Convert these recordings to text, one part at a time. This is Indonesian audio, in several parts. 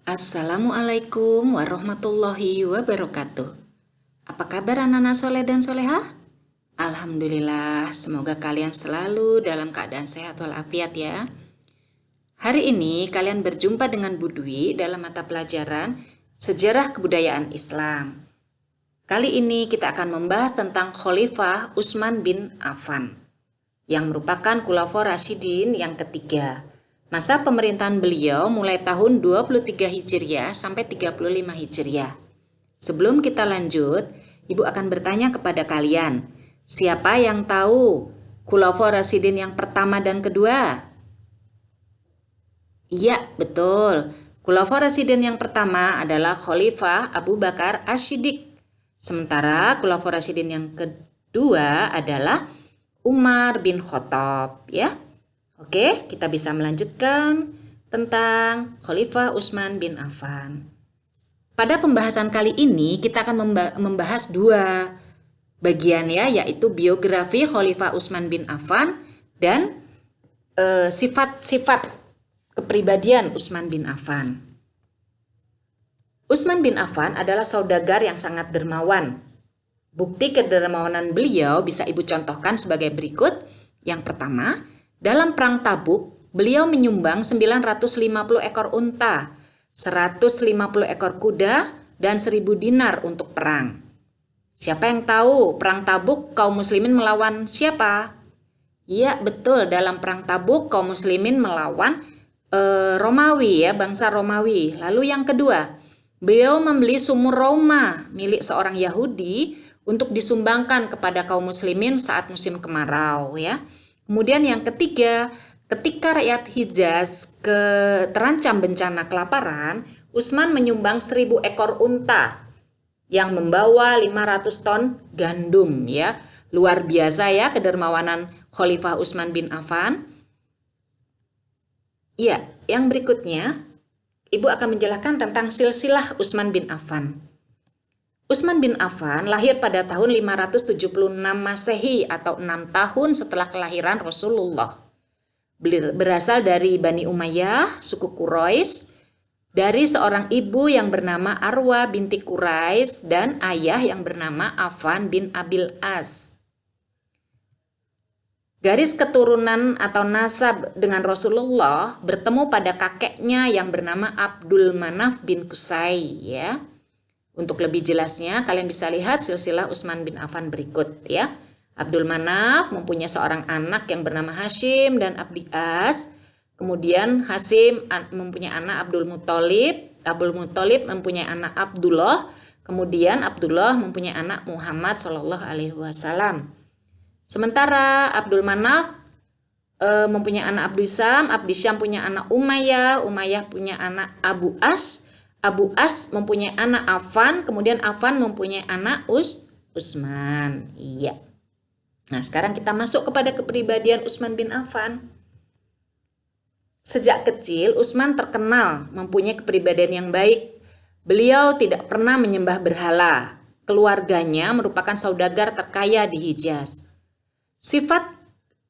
Assalamualaikum warahmatullahi wabarakatuh. Apa kabar anak-anak soleh dan soleha? Alhamdulillah, semoga kalian selalu dalam keadaan sehat walafiat ya. Hari ini kalian berjumpa dengan Bu Dwi dalam mata pelajaran Sejarah Kebudayaan Islam. Kali ini kita akan membahas tentang Khalifah Utsman bin Affan yang merupakan Khulafaur Rasyidin yang ketiga. Masa pemerintahan beliau mulai tahun 23 Hijriah sampai 35 Hijriah. Sebelum kita lanjut, Ibu akan bertanya kepada kalian, siapa yang tahu Khulafaur Rasyidin yang pertama dan kedua? Iya, betul. Khulafaur Rasyidin yang pertama adalah Khalifah Abu Bakar Asy-Shiddiq. Sementara Khulafaur Rasyidin yang kedua adalah Umar bin Khattab, ya. Oke, kita bisa melanjutkan tentang Khalifah Utsman bin Affan. Pada pembahasan kali ini kita akan membahas dua bagian ya, yaitu biografi Khalifah Utsman bin Affan dan sifat-sifat kepribadian Utsman bin Affan. Utsman bin Affan adalah saudagar yang sangat dermawan. Bukti kedermawanan beliau bisa Ibu contohkan sebagai berikut. Yang pertama, dalam Perang Tabuk, beliau menyumbang 950 ekor unta, 150 ekor kuda, dan 1000 dinar untuk perang. Siapa yang tahu Perang Tabuk kaum muslimin melawan siapa? Iya, betul, dalam Perang Tabuk kaum muslimin melawan Romawi ya, bangsa Romawi. Lalu yang kedua, beliau membeli sumur Roma milik seorang Yahudi untuk disumbangkan kepada kaum muslimin saat musim kemarau ya. Kemudian yang ketiga, ketika rakyat Hijaz terancam bencana kelaparan, Utsman menyumbang 1000 ekor unta yang membawa 500 ton gandum ya. Luar biasa ya kedermawanan Khalifah Utsman bin Affan. Ya, yang berikutnya Ibu akan menjelaskan tentang silsilah Utsman bin Affan. Utsman bin Affan lahir pada tahun 576 Masehi atau 6 tahun setelah kelahiran Rasulullah. Berasal dari Bani Umayyah, suku Quraisy, dari seorang ibu yang bernama Arwa binti Quraisy dan ayah yang bernama Affan bin Abil As. Garis keturunan atau nasab dengan Rasulullah bertemu pada kakeknya yang bernama Abdul Manaf bin Qusay ya. Untuk lebih jelasnya, kalian bisa lihat silsilah Utsman bin Affan berikut ya. Abdul Manaf mempunyai seorang anak yang bernama Hashim dan Abdi As. Kemudian Hashim mempunyai anak Abdul Muthalib. Abdul Muthalib mempunyai anak Abdullah. Kemudian Abdullah mempunyai anak Muhammad Shallallahu Alaihi Wasallam. Sementara Abdul Manaf mempunyai anak Abdu Syam. Abdi Syam punya anak Umayyah. Umayyah punya anak Abu As. Abu As mempunyai anak Affan, kemudian Affan mempunyai anak Utsman. Iya. Nah, sekarang kita masuk kepada kepribadian Utsman bin Affan. Sejak kecil, Utsman terkenal mempunyai kepribadian yang baik. Beliau tidak pernah menyembah berhala. Keluarganya merupakan saudagar terkaya di Hijaz. Sifat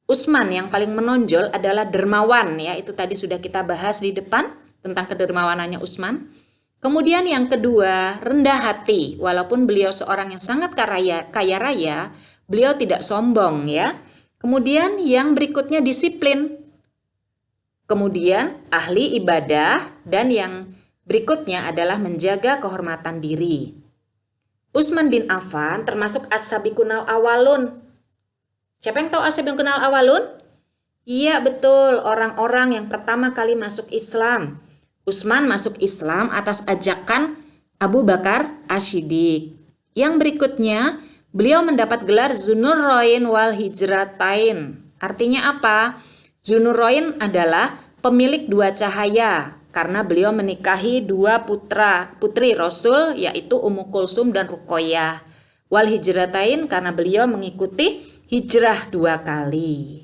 Utsman yang paling menonjol adalah dermawan, ya. Itu tadi sudah kita bahas di depan tentang kedermawanannya Utsman. Kemudian yang kedua, rendah hati. Walaupun beliau seorang yang sangat kaya raya, beliau tidak sombong ya. Kemudian yang berikutnya disiplin. Kemudian ahli ibadah dan yang berikutnya adalah menjaga kehormatan diri. Utsman bin Affan termasuk as-sabiqunal awalun. Siapa yang tahu as-sabiqunal awalun? Iya betul, orang-orang yang pertama kali masuk Islam. Utsman masuk Islam atas ajakan Abu Bakar Asy-Shiddiq. Yang berikutnya, beliau mendapat gelar Dzunurain wal Hijratain. Artinya apa? Dzunurain adalah pemilik dua cahaya karena beliau menikahi dua putri Rasul yaitu Ummu Kulsum dan Ruqayyah. Wal Hijratain karena beliau mengikuti hijrah 2 kali.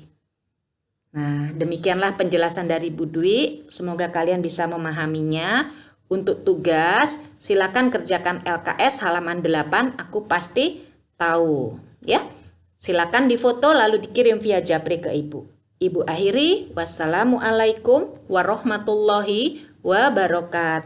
Nah, demikianlah penjelasan dari Bu Dwi. Semoga kalian bisa memahaminya. Untuk tugas, silakan kerjakan LKS halaman 8. Aku pasti tahu, ya. Silakan difoto lalu dikirim via Japri ke Ibu. Ibu akhiri, wassalamualaikum warahmatullahi wabarakatuh.